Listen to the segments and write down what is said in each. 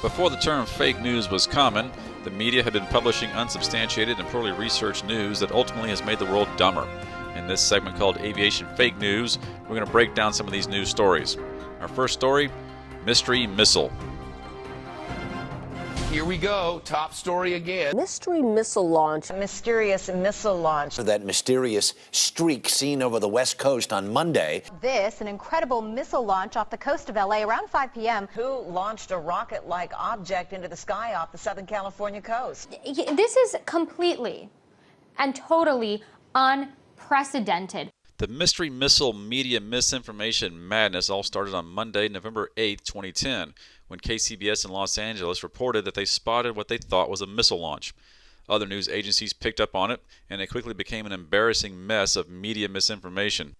Before the term fake news was common, the media had been publishing unsubstantiated and poorly researched news that ultimately has made the world dumber. In this segment called Aviation Fake News, we're going to break down some of these news stories. Our first story, Mystery Missile. Here we go. Top story again. Mystery missile launch. A mysterious missile launch. That mysterious streak seen over the West Coast on Monday. An incredible missile launch off the coast of LA around 5 p.m. Who launched a rocket-like object into the sky off the Southern California coast? This is completely and totally unprecedented. The mystery missile media misinformation madness all started on Monday, November 8, 2010, when KCBS in Los Angeles reported that they spotted what they thought was a missile launch. Other news agencies picked up on it, and it quickly became an embarrassing mess of media misinformation.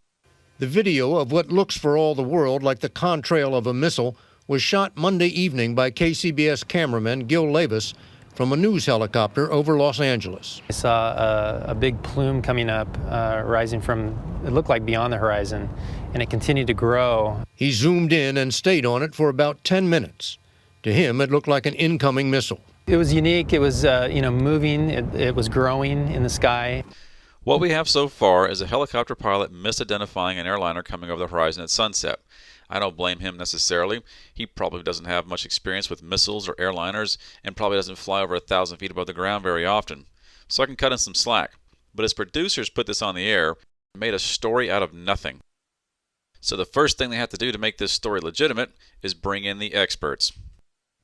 The video of what looks for all the world like the contrail of a missile was shot Monday evening by KCBS cameraman Gil Levis from a news helicopter over Los Angeles. I saw a big plume coming up, rising from, it looked like beyond the horizon, and it continued to grow. He zoomed in and stayed on it for about 10 minutes. To him, it looked like an incoming missile. It was unique. It was, moving. It was growing in the sky. What we have so far is a helicopter pilot misidentifying an airliner coming over the horizon at sunset. I don't blame him necessarily. He probably doesn't have much experience with missiles or airliners and probably doesn't fly over 1,000 feet above the ground very often. So I can cut him some slack. But his producers put this on the air and made a story out of nothing. So the first thing they have to do to make this story legitimate is bring in the experts.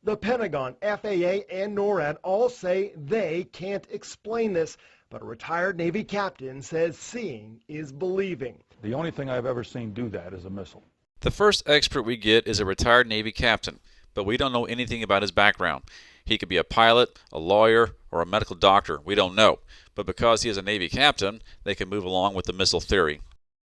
The Pentagon, FAA, and NORAD all say they can't explain this, but a retired Navy captain says seeing is believing. The only thing I've ever seen do that is a missile. The first expert we get is a retired Navy captain, but we don't know anything about his background. He could be a pilot, a lawyer, or a medical doctor. We don't know. But because he is a Navy captain, they can move along with the missile theory.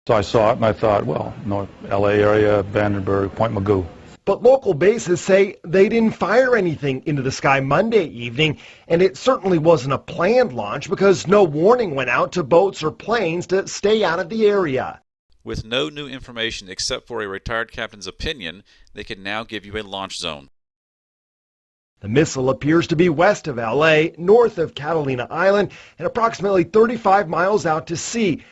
So I saw it and I thought, well, North LA area, Vandenberg, Point Mugu. But local bases say they didn't fire anything into the sky Monday evening, and it certainly wasn't a planned launch because no warning went out to boats or planes to stay out of the area. With no new information except for a retired captain's opinion, they can now give you a launch zone. The missile appears to be west of LA, north of Catalina Island, and approximately 35 miles out to sea.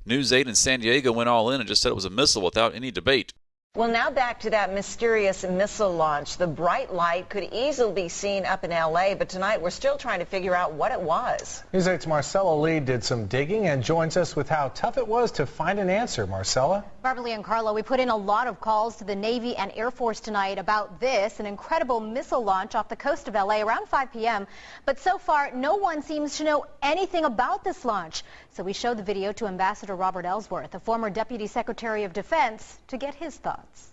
News 8 in San Diego went all in and just said it was a missile without any debate. Well, now back to that mysterious missile launch. The bright light could easily be seen up in L.A., but tonight we're still trying to figure out what it was. News 8's Marcella Lee did some digging and joins us with how tough it was to find an answer. Marcella? Beverly and Carlo, we put in a lot of calls to the Navy and Air Force tonight about an incredible missile launch off the coast of L.A. around 5 p.m. But so far, no one seems to know anything about this launch. So we showed the video to Ambassador Robert Ellsworth, a former Deputy Secretary of Defense, to get his thoughts.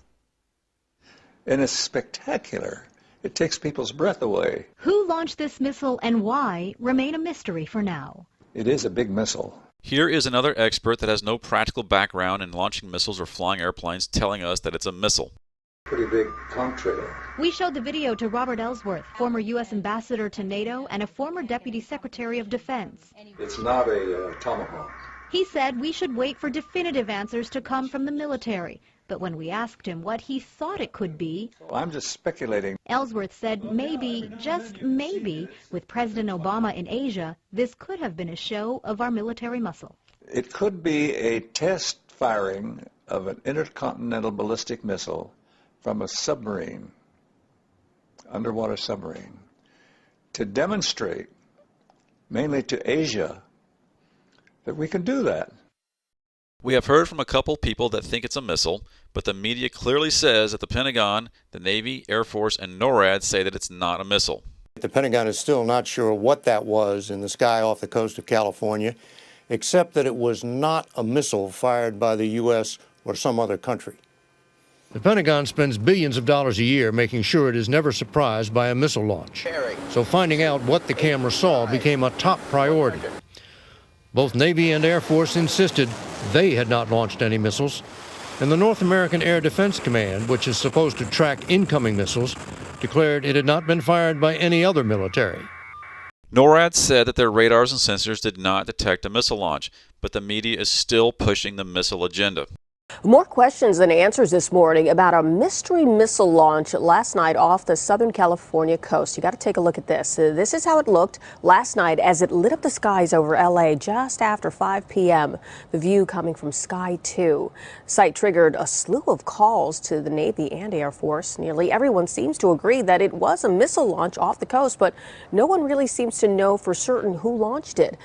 And it's spectacular. It takes people's breath away. Who launched this missile and why remain a mystery for now. It is a big missile. Here is another expert that has no practical background in launching missiles or flying airplanes telling us that it's a missile. Pretty big contrail. We showed the video to Robert Ellsworth, former U.S. ambassador to NATO and a former Deputy Secretary of Defense. It's not a tomahawk. He said we should wait for definitive answers to come from the military. But when we asked him what he thought it could be, well, I'm just speculating. Ellsworth said maybe, just maybe, with President Obama in Asia, this could have been a show of our military muscle. It could be a test firing of an intercontinental ballistic missile from a submarine, underwater submarine, to demonstrate, mainly to Asia, that we can do that. We have heard from a couple people that think it's a missile, but the media clearly says that the Pentagon, the Navy, Air Force, and NORAD say that it's not a missile. The Pentagon is still not sure what that was in the sky off the coast of California, except that it was not a missile fired by the U.S. or some other country. The Pentagon spends billions of dollars a year making sure it is never surprised by a missile launch. So finding out what the camera saw became a top priority. Both Navy and Air Force insisted they had not launched any missiles, and the North American Air Defense Command, which is supposed to track incoming missiles, declared it had not been fired by any other military. NORAD said that their radars and sensors did not detect a missile launch, but the media is still pushing the missile agenda. More questions than answers this morning about a mystery missile launch last night off the Southern California coast. You got to take a look at this. This is how it looked last night as it lit up the skies over L.A. just after 5 p.m. The view coming from Sky 2. Sight triggered a slew of calls to the Navy and Air Force. Nearly everyone seems to agree that it was a missile launch off the coast, but no one really seems to know for certain who launched it.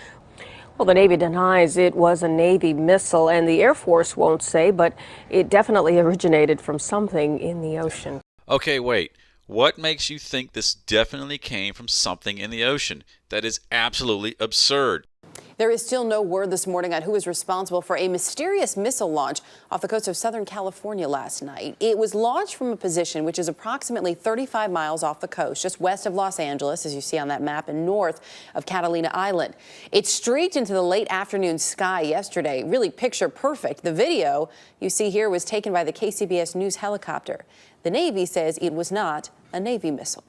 Well, the Navy denies it was a Navy missile, and the Air Force won't say, but it definitely originated from something in the ocean. Okay, wait. What makes you think this definitely came from something in the ocean? That is absolutely absurd. There is still no word this morning on who is responsible for a mysterious missile launch off the coast of Southern California last night. It was launched from a position which is approximately 35 miles off the coast, just west of Los Angeles, as you see on that map, and north of Catalina Island. It streaked into the late afternoon sky yesterday, really picture perfect. The video you see here was taken by the KCBS News helicopter. The Navy says it was not a Navy missile.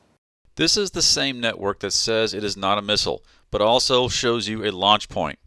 This is the same network that says it is not a missile, but also shows you a launch point.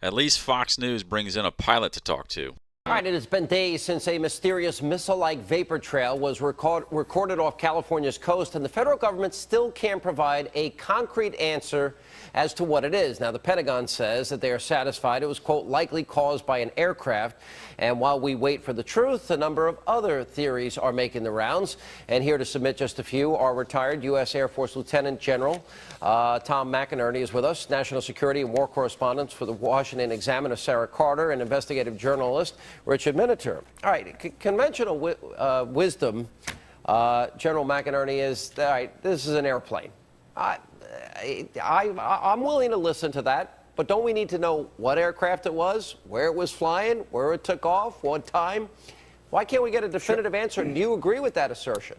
At least Fox News brings in a pilot to talk to. All right, it has been days since a mysterious missile-like vapor trail was recorded off California's coast, and the federal government still can't provide a concrete answer as to what it is. Now, the Pentagon says that they are satisfied it was, quote, likely caused by an aircraft. And while we wait for the truth, a number of other theories are making the rounds. And here to submit just a few are retired U.S. Air Force Lieutenant General Tom McInerney is with us, national security and war correspondent for the Washington Examiner Sarah Carter, and investigative journalist Richard Miniter. All right, conventional wisdom, General McInerney, is, all right, this is an airplane. I'm willing to listen to that, but don't we need to know what aircraft it was, where it was flying, where it took off, what time? Why can't we get a definitive answer? Do you agree with that assertion?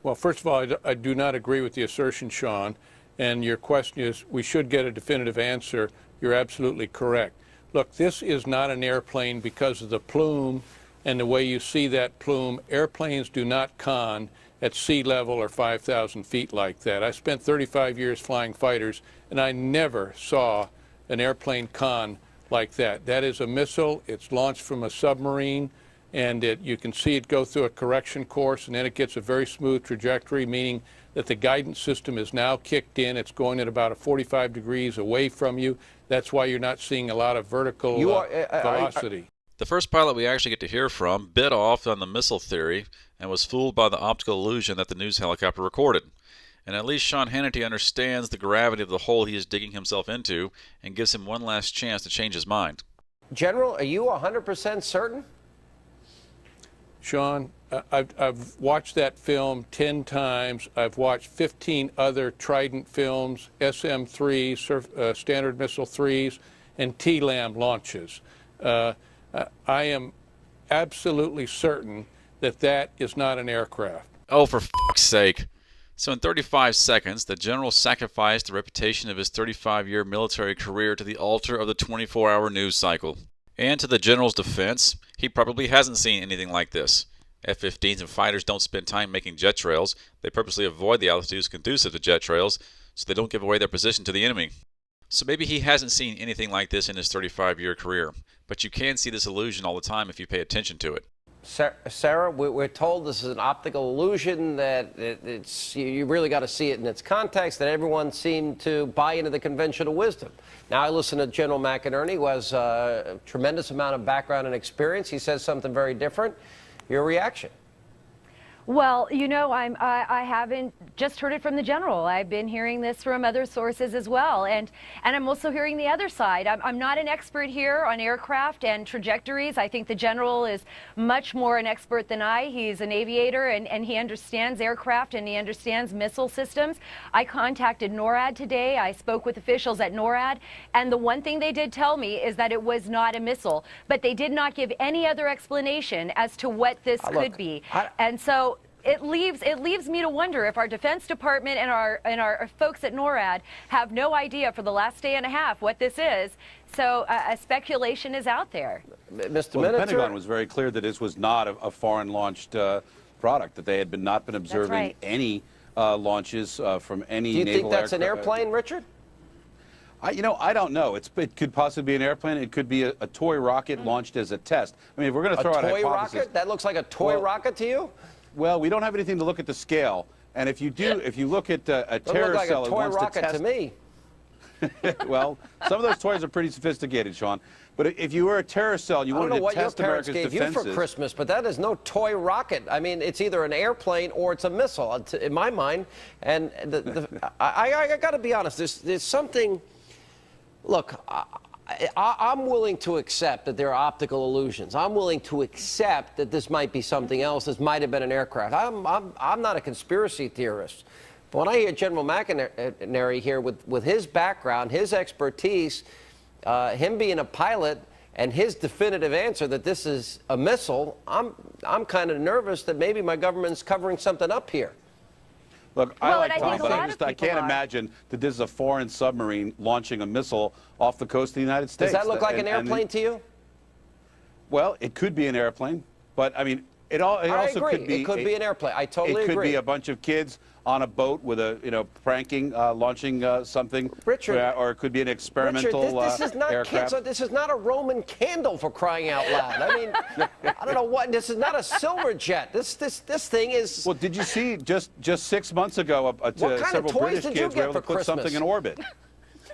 Well, first of all, I do not agree with the assertion, Sean. And your question is, we should get a definitive answer. You're absolutely correct. Look, this is not an airplane because of the plume and the way you see that plume. Airplanes do not con at sea level or 5,000 feet like that. I spent 35 years flying fighters, and I never saw an airplane con like that. That is a missile. It's launched from a submarine, and you can see it go through a correction course, and then it gets a very smooth trajectory, meaning that the guidance system is now kicked in. It's going at about 45 degrees away from you. That's why you're not seeing a lot of vertical velocity. The first pilot we actually get to hear from bit off on the missile theory and was fooled by the optical illusion that the news helicopter recorded. And at least Sean Hannity understands the gravity of the hole he is digging himself into and gives him one last chance to change his mind. General, are you 100% certain? Sean, I've watched that film 10 times. I've watched 15 other Trident films, SM-3s, Standard Missile 3s, and TLAM launches. I am absolutely certain that that is not an aircraft. Oh, for fuck's sake. So in 35 seconds, the general sacrificed the reputation of his 35-year military career to the altar of the 24-hour news cycle. And to the general's defense, he probably hasn't seen anything like this. F-15s and fighters don't spend time making jet trails. They purposely avoid the altitudes conducive to jet trails so they don't give away their position to the enemy. So maybe he hasn't seen anything like this in his 35-year career, but you can see this illusion all the time if you pay attention to it. Sarah, we're told this is an optical illusion, that you really got to see it in its context, that everyone seemed to buy into the conventional wisdom. Now, I listen to General McInerney, who has a tremendous amount of background and experience. He says something very different. Your reaction? Well, you know, I haven't just heard it from the general. I've been hearing this from other sources as well, and I'm also hearing the other side. I'm not an expert here on aircraft and trajectories. I think the general is much more an expert than I. He's an aviator, and he understands aircraft and he understands missile systems. I contacted NORAD today. I spoke with officials at NORAD, and the one thing they did tell me is that it was not a missile, but they did not give any other explanation as to what this could be. And so it leaves me to wonder if our Defense Department and our folks at NORAD have no idea for the last day and a half what this is. So speculation is out there. Mr. Well, the Pentagon was very clear that this was not a foreign-launched product, that they had not been observing any launches from any naval aircraft. Do you think that's an airplane, Richard? I don't know. It could possibly be an airplane. It could be a toy rocket launched as a test. I mean, if we're going to throw out a toy hypothesis, rocket? That looks like a toy rocket to you? Well, we don't have anything to look at the scale. And if you do, if you look at a Doesn't terror look like cell, a toy it wants to rocket test. to me. Well, some of those toys are pretty sophisticated, Sean. But if you were a terror cell and you wanted to test America's defenses... I don't know what your parents gave you for Christmas, but that is no toy rocket. I mean, it's either an airplane or it's a missile, in my mind. And I got to be honest, there's something... Look, I'm willing to accept that there are optical illusions. I'm willing to accept that this might be something else. This might have been an aircraft. I'm not a conspiracy theorist. But when I hear General McInerney here with his background, his expertise, him being a pilot, and his definitive answer that this is a missile, I'm kind of nervous that maybe my government's covering something up here. Look, I like Tom, but I can't imagine that this is a foreign submarine launching a missile off the coast of the United States. Does that look like an airplane to you? Well, it could be an airplane, but I mean, it also could be. It could be an airplane. I totally agree. It could be a bunch of kids on a boat with a, pranking, launching something. Richard, or it could be an experimental Richard, this is not aircraft. kids. This is not a Roman candle, for crying out loud. I mean, I don't know what. This is not a silver jet. This thing is. Well, did you see just 6 months ago several British kids were able to put something in orbit?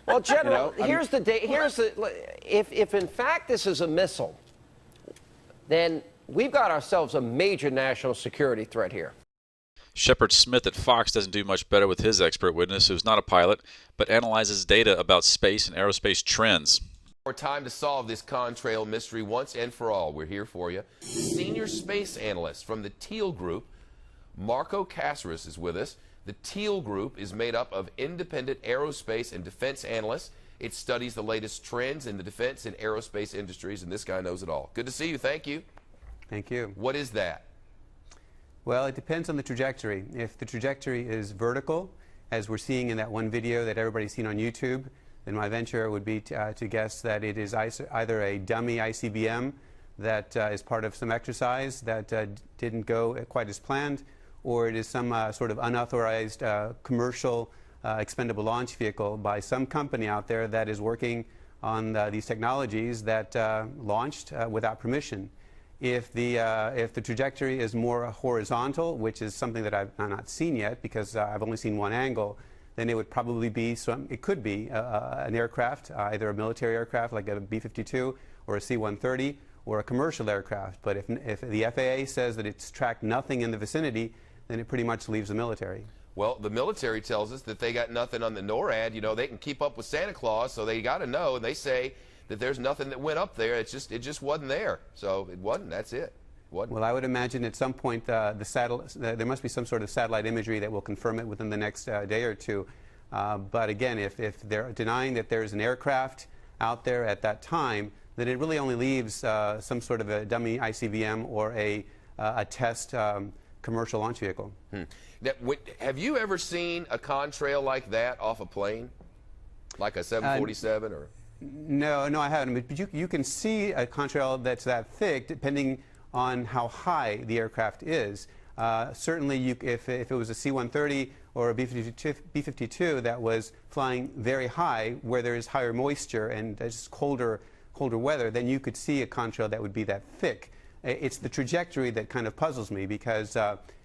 Well, General, here's if in fact this is a missile, then we've got ourselves a major national security threat here. Shepard Smith at Fox doesn't do much better with his expert witness, who's not a pilot, but analyzes data about space and aerospace trends. More time to solve this contrail mystery once and for all. We're here for you. Senior space analyst from the Teal Group, Marco Caceres, is with us. The Teal Group is made up of independent aerospace and defense analysts. It studies the latest trends in the defense and aerospace industries, and this guy knows it all. Good to see you. Thank you. Thank you. What is that? Well, it depends on the trajectory. If the trajectory is vertical, as we're seeing in that one video that everybody's seen on YouTube, then my venture would be to guess that it is either a dummy ICBM that is part of some exercise that didn't go quite as planned, or it is some sort of unauthorized commercial expendable launch vehicle by some company out there that is working on these technologies that launched without permission. If the trajectory is more horizontal, which is something that I've not seen yet because I've only seen one angle, then it would probably be it could be an aircraft, either a military aircraft like a B-52 or a C-130, or a commercial aircraft. But if the FAA says that it's tracked nothing in the vicinity, then it pretty much leaves the military. Well, the military tells us that they got nothing on the NORAD. You know, they can keep up with Santa Claus, so they got to know, and they say that there's nothing that went up there. It just wasn't there. So it wasn't. That's it. Well, I would imagine at some point there must be some sort of satellite imagery that will confirm it within the next day or two. But again, if they're denying that there's an aircraft out there at that time, then it really only leaves some sort of a dummy ICBM or a test commercial launch vehicle. Now, have you ever seen a contrail like that off a plane, like a 747 or? No, I haven't. But you can see a contrail that's that thick, depending on how high the aircraft is. Certainly, if it was a C-130 or a B-52 that was flying very high, where there is higher moisture and just colder weather, then you could see a contrail that would be that thick. It's the trajectory that kind of puzzles me because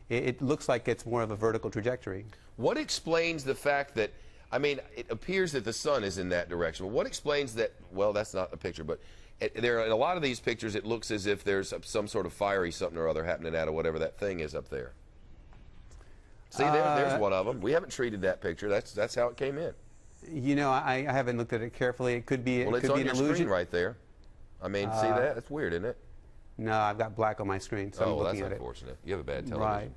it looks like it's more of a vertical trajectory. What explains the fact that, I mean, it appears that the sun is in that direction. But what explains that? Well, that's not the picture, but in a lot of these pictures, it looks as if there's some sort of fiery something or other happening out of whatever that thing is up there. See, there's one of them. We haven't treated that picture. That's how it came in. You know, I haven't looked at it carefully. It could be. Well, it it's could on be your an illusion. screen right there. I mean, see that? That's weird, isn't it? No, I've got black on my screen, so I'm looking at it. That's unfortunate. You have a bad television. Right.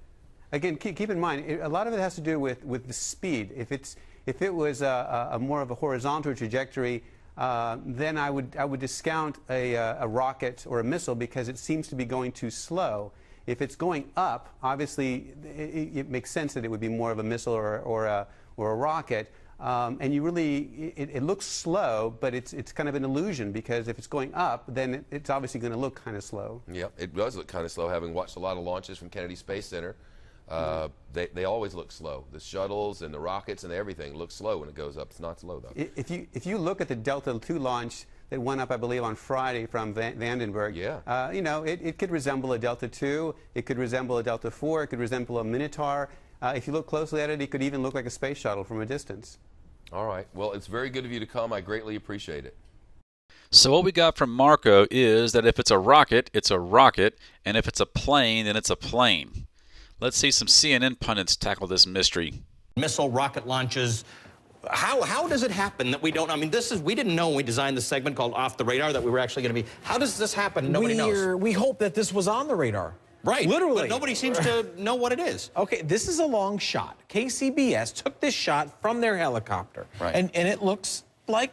Again, keep in mind, a lot of it has to do with the speed. If it was a more of a horizontal trajectory, then I would discount a rocket or a missile because it seems to be going too slow. If it's going up, obviously it makes sense that it would be more of a missile or a rocket. And you really, it looks slow, but it's kind of an illusion because if it's going up, then it's obviously going to look kind of slow. Yep, it does look kind of slow, having watched a lot of launches from Kennedy Space Center. They always look slow. The shuttles and the rockets and everything look slow when it goes up. It's not slow, though. If you look at the Delta II launch that went up, I believe, on Friday from Vandenberg, you know, it could resemble a Delta II. It could resemble a Delta IV. It could resemble a Minotaur. If you look closely at it, it could even look like a space shuttle from a distance. All right. Well, it's very good of you to come. I greatly appreciate it. So what we got from Marco is that if it's a rocket, it's a rocket, and if it's a plane, then it's a plane. Let's see some CNN pundits tackle this mystery. Missile rocket launches. How does it happen that we don't? I mean, we didn't know when we designed this segment called Off the Radar that we were actually going to be. How does this happen? Nobody knows. We hope that this was on the radar. Right. Literally. But nobody seems to know what it is. Okay, this is a long shot. KCBS took this shot from their helicopter. Right. And it looks like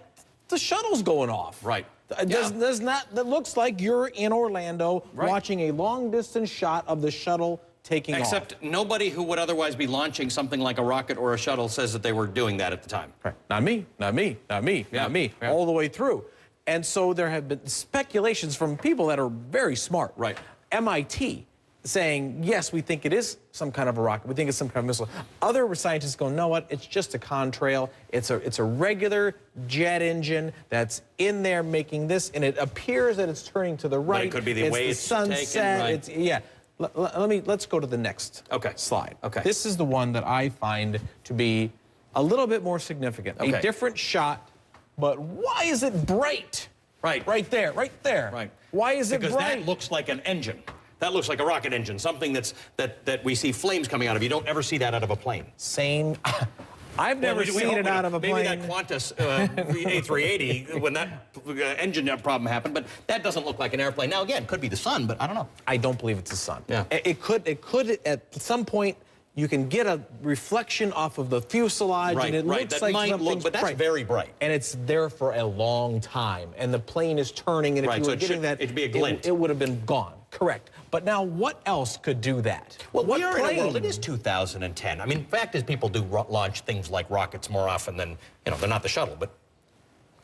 the shuttle's going off. Right. That looks like you're in Orlando watching a long-distance shot of the shuttle taking off. Except nobody who would otherwise be launching something like a rocket or a shuttle says that they were doing that at the time. Right. Not me, not me, not me, not me, all the way through. And so there have been speculations from people that are very smart. Right. MIT saying, yes, we think it is some kind of a rocket. We think it's some kind of missile. Other scientists go, no, what? It's just a contrail. It's a regular jet engine that's in there making this, and it appears that it's turning to the right. But it could be the way it's sunset. taken, right? Let's go to the next slide. Okay. This is the one that I find to be a little bit more significant. Okay. A different shot, but why is it bright? Right. Right there, right there. Right. Why is it bright? Because that looks like an engine. That looks like a rocket engine, something that we see flames coming out of. You don't ever see that out of a plane. Same. I've never seen it out of a plane. Maybe that Qantas A380 when that engine problem happened, but that doesn't look like an airplane. Now again, could be the sun, but I don't know. I don't believe it's the sun. Yeah. It could at some point you can get a reflection off of the fuselage, and it looks that like might something's look, but that's bright. very bright. And it's there for a long time, and the plane is turning, and if you were getting that, it'd be a glint. It would have been gone. Correct. But now, what else could do that? Well, what we are plane? in a world. It is 2010. I mean, the fact is, people do launch things like rockets more often than, you know, they're not the shuttle, but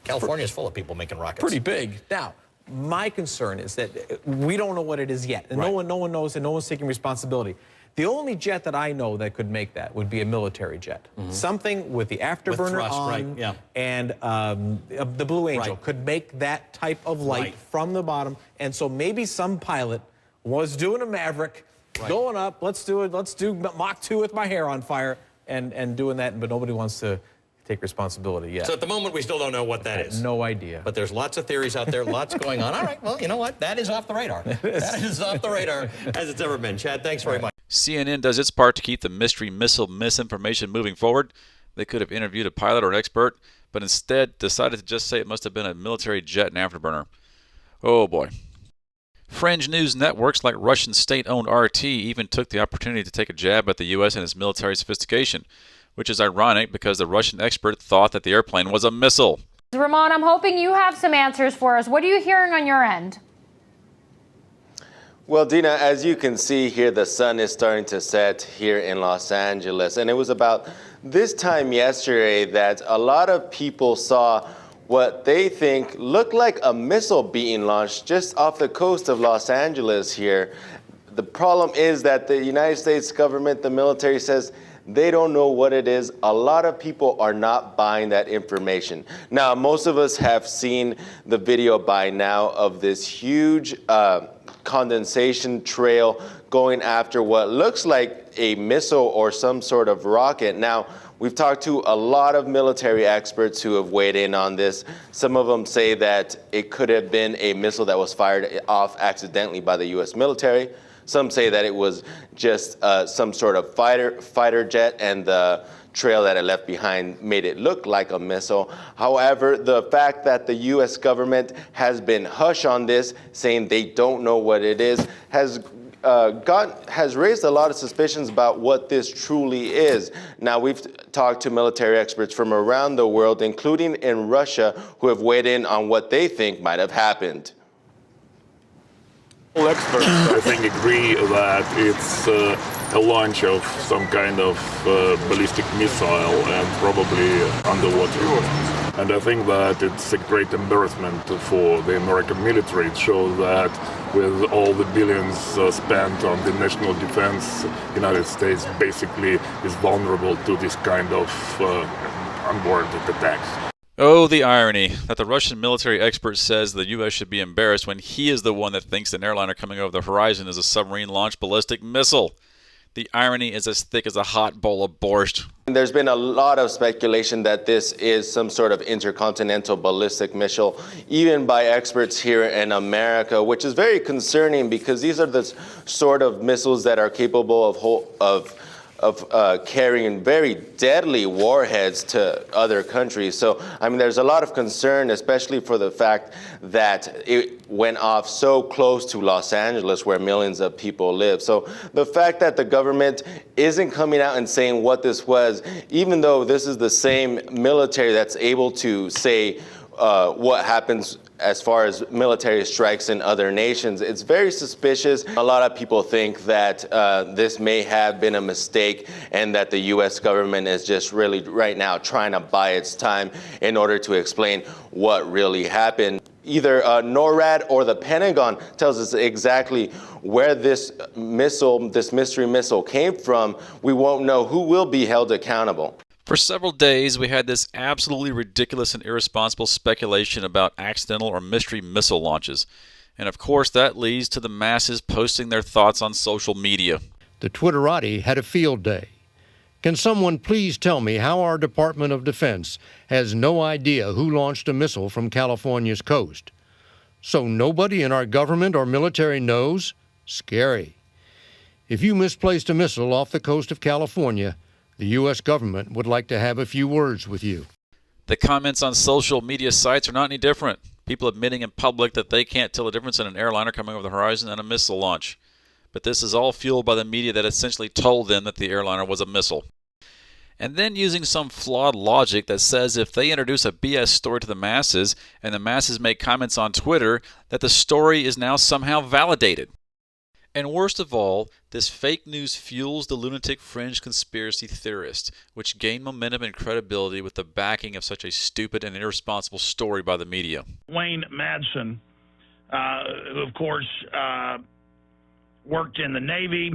California is full of people making rockets. Pretty big. Now, my concern is that we don't know what it is yet, and no one knows, and no one's taking responsibility. The only jet that I know that could make that would be a military jet. Something with the afterburner with thrust, on, and the Blue Angel could make that type of light from the bottom. And so maybe some pilot was doing a Maverick, going up, let's do Mach 2 with my hair on fire, and doing that, but nobody wants to take responsibility yet. So at the moment, we still don't know what that is. No idea. But there's lots of theories out there, lots going on. All right, well, you know what? That is off the radar. That is off the radar as it's ever been. Chad, thanks very much. CNN does its part to keep the mystery missile misinformation moving forward. They could have interviewed a pilot or an expert, but instead decided to just say it must have been a military jet and afterburner. Oh boy. Fringe news networks like Russian state-owned RT even took the opportunity to take a jab at the U.S. and its military sophistication, which is ironic because the Russian expert thought that the airplane was a missile. Ramon, I'm hoping you have some answers for us. What are you hearing on your end? Well, Dina, as you can see here, the sun is starting to set here in Los Angeles. And it was about this time yesterday that a lot of people saw what they think looked like a missile being launched just off the coast of Los Angeles here. The problem is that the United States government, the military, says they don't know what it is. A lot of people are not buying that information. Now, most of us have seen the video by now of this huge condensation trail going after what looks like a missile or some sort of rocket. Now, we've talked to a lot of military experts who have weighed in on this. Some of them say that it could have been a missile that was fired off accidentally by the U.S. military. Some say that it was just some sort of fighter jet, and the trail that it left behind made it look like a missile. However, the fact that the U.S. government has been hush on this, saying they don't know what it is, has raised a lot of suspicions about what this truly is. Now, we've talked to military experts from around the world, including in Russia, who have weighed in on what they think might have happened. All experts, I think, agree that it's a launch of some kind of ballistic missile and probably underwater. And I think that it's a great embarrassment for the American military. It shows that with all the billions spent on the national defense, the United States basically is vulnerable to this kind of unwarranted attacks. Oh, the irony that the Russian military expert says the U.S. should be embarrassed when he is the one that thinks an airliner coming over the horizon is a submarine-launched ballistic missile. The irony is as thick as a hot bowl of borscht. There's been a lot of speculation that this is some sort of intercontinental ballistic missile, even by experts here in America, which is very concerning because these are the sort of missiles that are capable of carrying very deadly warheads to other countries. So, I mean, there's a lot of concern, especially for the fact that it went off so close to Los Angeles, where millions of people live. So the fact that the government isn't coming out and saying what this was, even though this is the same military that's able to say what happens as far as military strikes in other nations, it's very suspicious. A lot of people think that this may have been a mistake and that the U.S. government is just really right now trying to buy its time in order to explain what really happened. Either NORAD or the Pentagon tells us exactly where this missile, this mystery missile came from. We won't know who will be held accountable. For several days, we had this absolutely ridiculous and irresponsible speculation about accidental or mystery missile launches. And of course, that leads to the masses posting their thoughts on social media. The Twitterati had a field day. Can someone please tell me how our Department of Defense has no idea who launched a missile from California's coast? So nobody in our government or military knows? Scary. If you misplaced a missile off the coast of California, the U.S. government would like to have a few words with you. The comments on social media sites are not any different. People admitting in public that they can't tell the difference in an airliner coming over the horizon and a missile launch. But this is all fueled by the media that essentially told them that the airliner was a missile. And then using some flawed logic that says if they introduce a BS story to the masses and the masses make comments on Twitter, that the story is now somehow validated. And worst of all, this fake news fuels the lunatic fringe conspiracy theorists, which gain momentum and credibility with the backing of such a stupid and irresponsible story by the media. Wayne Madsen, who of course worked in the Navy,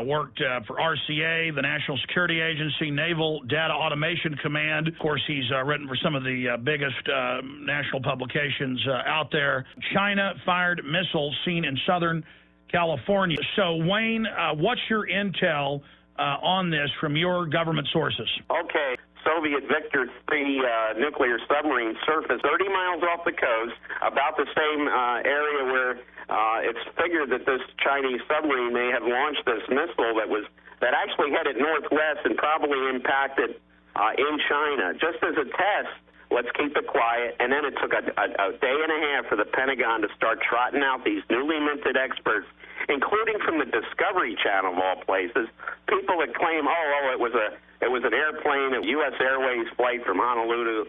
worked for RCA, the National Security Agency, Naval Data Automation Command. Of course, he's written for some of the biggest national publications out there. China fired missiles seen in Southern California. So, Wayne, what's your intel on this from your government sources? Okay. Soviet Victor 3 nuclear submarine surfaced 30 miles off the coast, about the same area where it's figured that this Chinese submarine may have launched this missile that actually headed northwest and probably impacted in China. Just as a test, let's keep it quiet. And then it took a day and a half for the Pentagon to start trotting out these newly minted experts, including from the Discovery Channel of all places, people that claim, it was an airplane, a U.S. Airways flight from Honolulu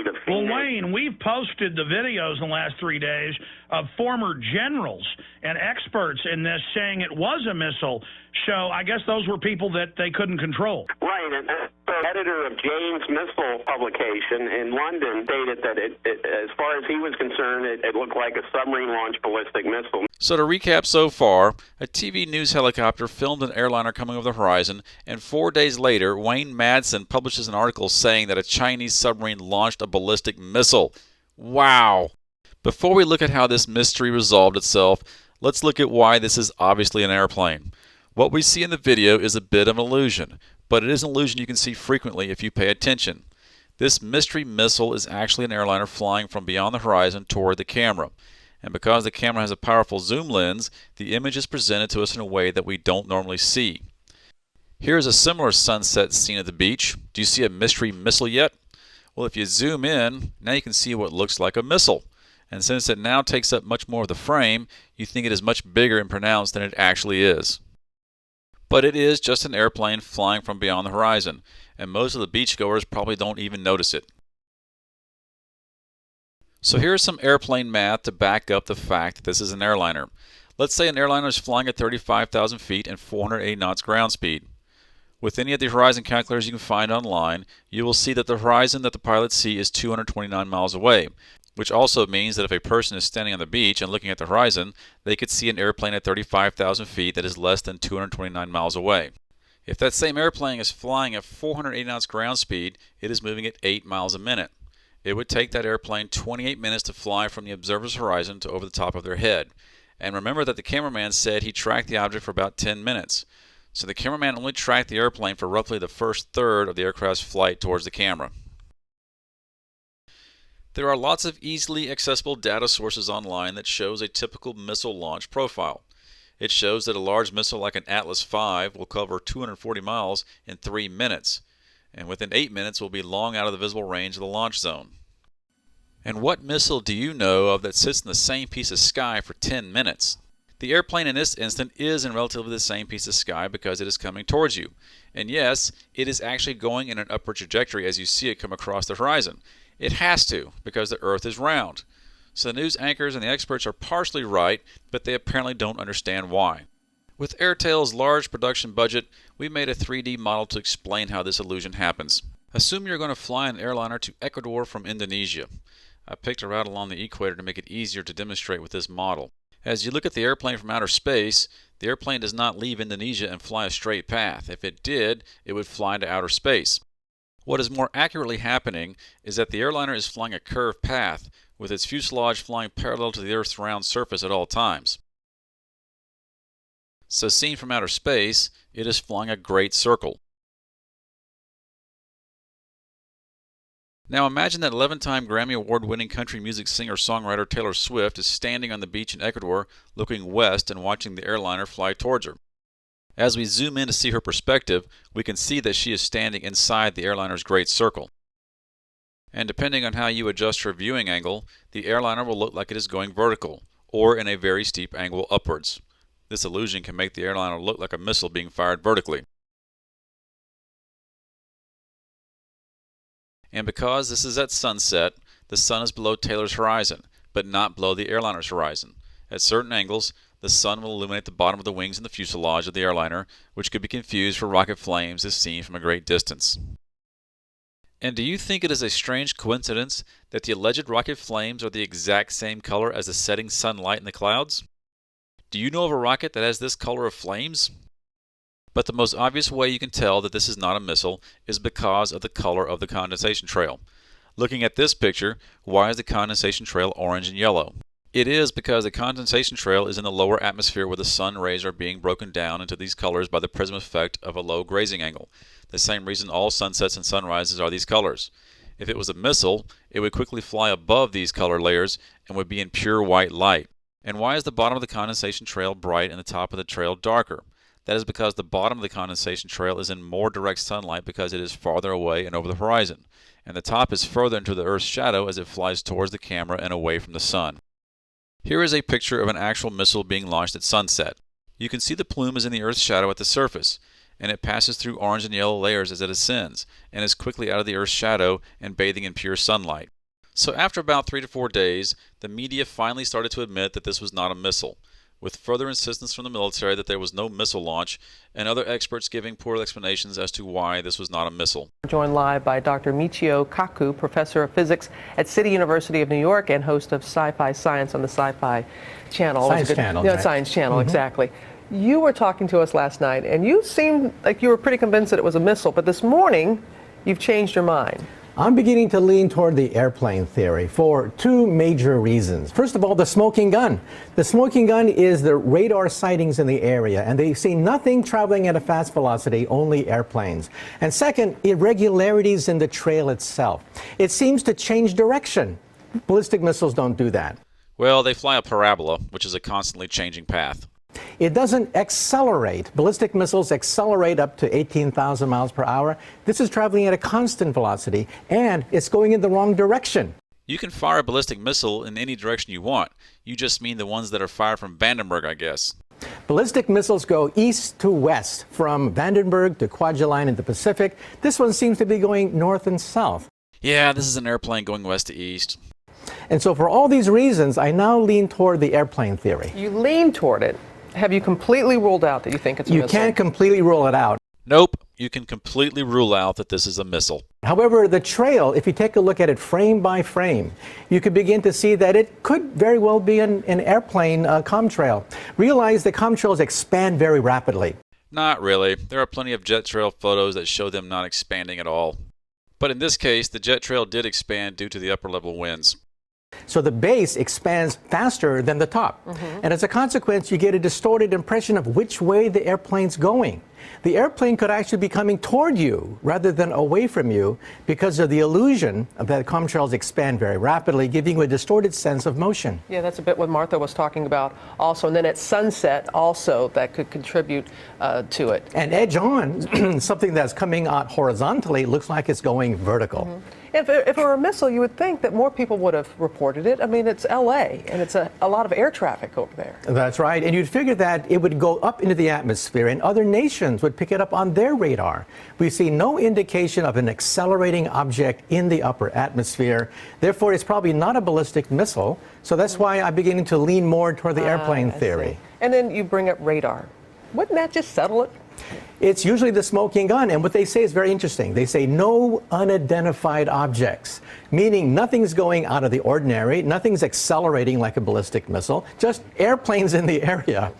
to Phoenix. Well, Wayne, we've posted the videos in the last 3 days of former generals and experts in this saying it was a missile. So I guess those were people that they couldn't control. Right, and the editor of Jane's Missile publication in London stated that as far as he was concerned, it looked like a submarine-launched ballistic missile. So to recap so far, a TV news helicopter filmed an airliner coming over the horizon, and 4 days later, Wayne Madsen publishes an article saying that a Chinese submarine launched a ballistic missile. Wow! Before we look at how this mystery resolved itself, let's look at why this is obviously an airplane. What we see in the video is a bit of an illusion, but it is an illusion you can see frequently if you pay attention. This mystery missile is actually an airliner flying from beyond the horizon toward the camera. And because the camera has a powerful zoom lens, the image is presented to us in a way that we don't normally see. Here's a similar sunset scene at the beach. Do you see a mystery missile yet? Well, if you zoom in, now you can see what looks like a missile. And since it now takes up much more of the frame, you think it is much bigger and pronounced than it actually is. But it is just an airplane flying from beyond the horizon, and most of the beachgoers probably don't even notice it. So here's some airplane math to back up the fact that this is an airliner. Let's say an airliner is flying at 35,000 feet and 480 knots ground speed. With any of the horizon calculators you can find online, you will see that the horizon that the pilots see is 229 miles away, which also means that if a person is standing on the beach and looking at the horizon, they could see an airplane at 35,000 feet that is less than 229 miles away. If that same airplane is flying at 480 knots ground speed, it is moving at 8 miles a minute. It would take that airplane 28 minutes to fly from the observer's horizon to over the top of their head. And remember that the cameraman said he tracked the object for about 10 minutes. So the cameraman only tracked the airplane for roughly the first third of the aircraft's flight towards the camera. There are lots of easily accessible data sources online that shows a typical missile launch profile. It shows that a large missile like an Atlas V will cover 240 miles in 3 minutes, and within 8 minutes will be long out of the visible range of the launch zone. And what missile do you know of that sits in the same piece of sky for 10 minutes? The airplane in this instant is in relatively the same piece of sky because it is coming towards you. And yes, it is actually going in an upward trajectory as you see it come across the horizon. It has to, because the Earth is round. So the news anchors and the experts are partially right, but they apparently don't understand why. With Airtail's large production budget, we made a 3D model to explain how this illusion happens. Assume you're going to fly an airliner to Ecuador from Indonesia. I picked a route along the equator to make it easier to demonstrate with this model. As you look at the airplane from outer space, the airplane does not leave Indonesia and fly a straight path. If it did, it would fly into outer space. What is more accurately happening is that the airliner is flying a curved path, with its fuselage flying parallel to the Earth's round surface at all times. So seen from outer space, it is flying a great circle. Now imagine that 11-time Grammy Award-winning country music singer-songwriter Taylor Swift is standing on the beach in Ecuador looking west and watching the airliner fly towards her. As we zoom in to see her perspective, we can see that she is standing inside the airliner's great circle. And depending on how you adjust her viewing angle, the airliner will look like it is going vertical, or in a very steep angle upwards. This illusion can make the airliner look like a missile being fired vertically. And because this is at sunset, the sun is below Taylor's horizon, but not below the airliner's horizon. At certain angles, the sun will illuminate the bottom of the wings and the fuselage of the airliner, which could be confused for rocket flames as seen from a great distance. And do you think it is a strange coincidence that the alleged rocket flames are the exact same color as the setting sunlight in the clouds? Do you know of a rocket that has this color of flames? But the most obvious way you can tell that this is not a missile is because of the color of the condensation trail. Looking at this picture, why is the condensation trail orange and yellow? It is because the condensation trail is in the lower atmosphere where the sun rays are being broken down into these colors by the prism effect of a low grazing angle. The same reason all sunsets and sunrises are these colors. If it was a missile, it would quickly fly above these color layers and would be in pure white light. And why is the bottom of the condensation trail bright and the top of the trail darker? That is because the bottom of the condensation trail is in more direct sunlight because it is farther away and over the horizon, and the top is further into the Earth's shadow as it flies towards the camera and away from the sun. Here is a picture of an actual missile being launched at sunset. You can see the plume is in the Earth's shadow at the surface, and it passes through orange and yellow layers as it ascends, and is quickly out of the Earth's shadow and bathing in pure sunlight. So after about 3 to 4 days, the media finally started to admit that this was not a missile, with further insistence from the military that there was no missile launch, and other experts giving poor explanations as to why this was not a missile. Joined live by Dr. Michio Kaku, professor of physics at City University of New York and host of Sci-Fi Science on the Sci-Fi Channel. Science Channel. Yeah, Science Channel, exactly. You were talking to us last night, and you seemed like you were pretty convinced that it was a missile, but this morning, you've changed your mind. I'm beginning to lean toward the airplane theory for two major reasons. First of all, the smoking gun. The smoking gun is the radar sightings in the area, and they see nothing traveling at a fast velocity, only airplanes. And second, irregularities in the trail itself. It seems to change direction. Ballistic missiles don't do that. Well, they fly a parabola, which is a constantly changing path. It doesn't accelerate. Ballistic missiles accelerate up to 18,000 miles per hour. This is traveling at a constant velocity, and it's going in the wrong direction. You can fire a ballistic missile in any direction you want. You just mean the ones that are fired from Vandenberg, I guess. Ballistic missiles go east to west, from Vandenberg to Kwajalein in the Pacific. This one seems to be going north and south. Yeah, this is an airplane going west to east. And so for all these reasons, I now lean toward the airplane theory. You lean toward it. Have you completely ruled out that you think it's a You missile? can't completely rule it out. Nope, you can completely rule out that this is a missile. However, the trail, if you take a look at it frame by frame, you could begin to see that it could very well be an airplane contrail. Realize that contrails expand very rapidly. Not really. There are plenty of jet trail photos that show them not expanding at all. But in this case, the jet trail did expand due to the upper level winds. So the base expands faster than the top. And as a consequence, you get a distorted impression of which way the airplane's going. The airplane could actually be coming toward you rather than away from you because of the illusion that contrails expand very rapidly, giving you a distorted sense of motion. Yeah, that's a bit what Martha was talking about also. And then at sunset also that could contribute to it. And edge on, something that's coming out horizontally looks like it's going vertical. If it were a missile, you would think that more people would have reported it. I mean, it's L.A., and it's a lot of air traffic over there. That's right. And you'd figure that it would go up into the atmosphere, and other nations would pick it up on their radar. We see no indication of an accelerating object in the upper atmosphere. Therefore, it's probably not a ballistic missile. So that's why I'm beginning to lean more toward the airplane theory. And then you bring up radar. Wouldn't that just settle it? It's usually the smoking gun, and what they say is very interesting. They say no unidentified objects, meaning nothing's going out of the ordinary, nothing's accelerating like a ballistic missile, just airplanes in the area.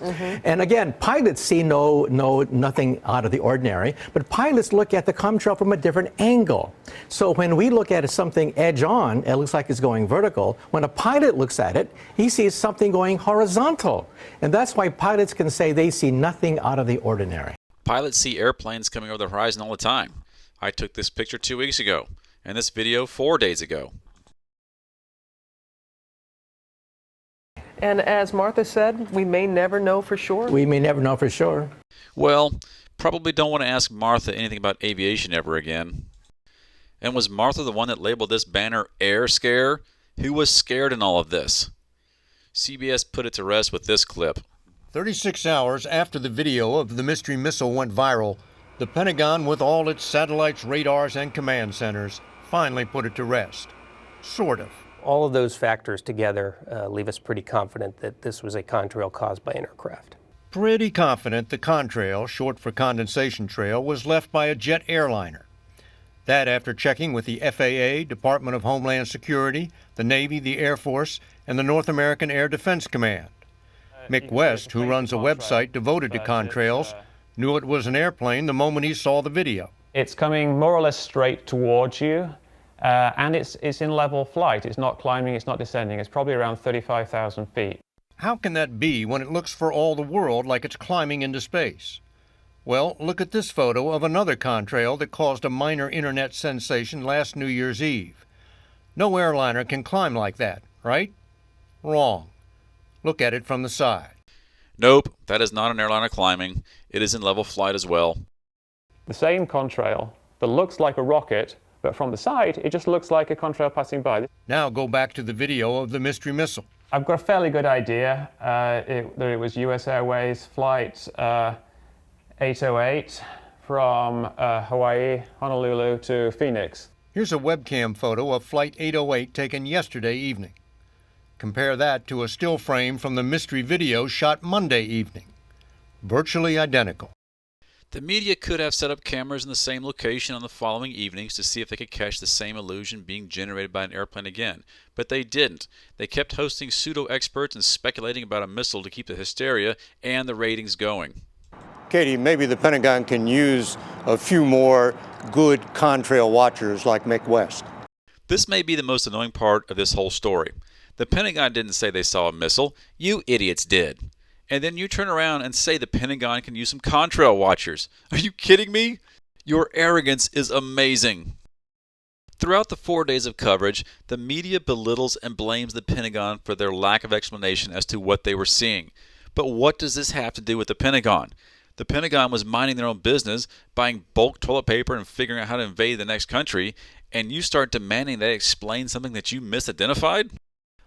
And again, pilots see nothing out of the ordinary, but pilots look at the contrail from a different angle. So when we look at something edge on, it looks like it's going vertical. When a pilot looks at it, he sees something going horizontal. And that's why pilots can say they see nothing out of the ordinary. Pilots see airplanes coming over the horizon all the time. I took this picture 2 weeks ago, and this video 4 days ago. And as Martha said, we may never know for sure. We may never know for sure. Well, probably don't want to ask Martha anything about aviation ever again. And was Martha the one that labeled this banner Air Scare? Who was scared in all of this? CBS put it to rest with this clip. 36 hours after the video of the mystery missile went viral, the Pentagon, with all its satellites, radars, and command centers, finally put it to rest. Sort of. All of those factors together leave us pretty confident that this was a contrail caused by an aircraft. Pretty confident the contrail, short for Condensation Trail, was left by a jet airliner. That after checking with the FAA, Department of Homeland Security, the Navy, the Air Force, and the North American Air Defense Command. Mick West, who runs a website devoted to contrails, knew it was an airplane the moment he saw the video. It's coming more or less straight towards you, and it's in level flight. It's not climbing, it's not descending. It's probably around 35,000 feet. How can that be when it looks for all the world like it's climbing into space? Well, look at this photo of another contrail that caused a minor internet sensation last New Year's Eve. No airliner can climb like that, right? Wrong. Look at it from the side. Nope, that is not an airliner climbing. It is in level flight as well. The same contrail that looks like a rocket, but from the side, it just looks like a contrail passing by. Now go back to the video of the mystery missile. I've got a fairly good idea that it was US Airways Flight 808 from Hawaii, Honolulu to Phoenix. Here's a webcam photo of Flight 808 taken yesterday evening. Compare that to a still frame from the mystery video shot Monday evening. Virtually identical. The media could have set up cameras in the same location on the following evenings to see if they could catch the same illusion being generated by an airplane again. But they didn't. They kept hosting pseudo-experts and speculating about a missile to keep the hysteria and the ratings going. Katie, maybe the Pentagon can use a few more good contrail watchers like Mick West. This may be the most annoying part of this whole story. The Pentagon didn't say they saw a missile. You idiots did. And then you turn around and say the Pentagon can use some contrail watchers. Are you kidding me? Your arrogance is amazing. Throughout the 4 days of coverage, the media belittles and blames the Pentagon for their lack of explanation as to what they were seeing. But what does this have to do with the Pentagon? The Pentagon was minding their own business, buying bulk toilet paper and figuring out how to invade the next country, and you start demanding they explain something that you misidentified?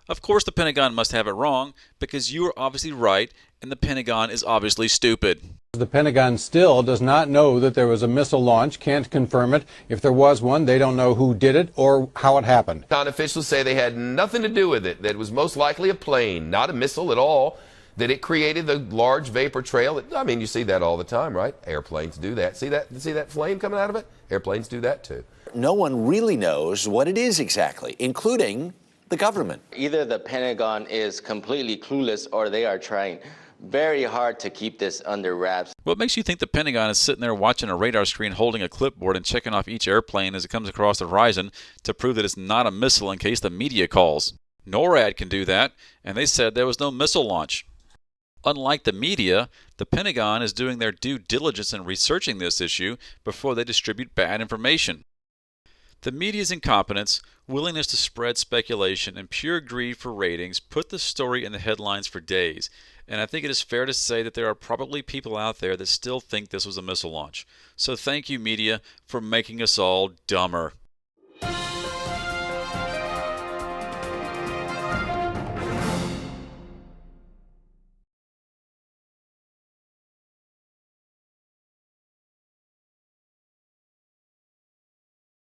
Of course the Pentagon must have it wrong, because you are obviously right, and the Pentagon is obviously stupid. The Pentagon still does not know that there was a missile launch, can't confirm it. If there was one, they don't know who did it or how it happened. Pentagon officials say they had nothing to do with it, that it was most likely a plane, not a missile at all, that it created the large vapor trail. I mean, you see that all the time, right? Airplanes do that. See that flame coming out of it? Airplanes do that too. No one really knows what it is exactly, including the government. Either the Pentagon is completely clueless or they are trying very hard to keep this under wraps. What makes you think the Pentagon is sitting there watching a radar screen, holding a clipboard, and checking off each airplane as it comes across the horizon to prove that it's not a missile in case the media calls? NORAD can do that, and they said there was no missile launch. Unlike the media, the Pentagon is doing their due diligence in researching this issue before they distribute bad information. The media's incompetence, willingness to spread speculation, and pure greed for ratings put the story in the headlines for days, and I think it is fair to say that there are probably people out there that still think this was a missile launch. So thank you, media, for making us all dumber.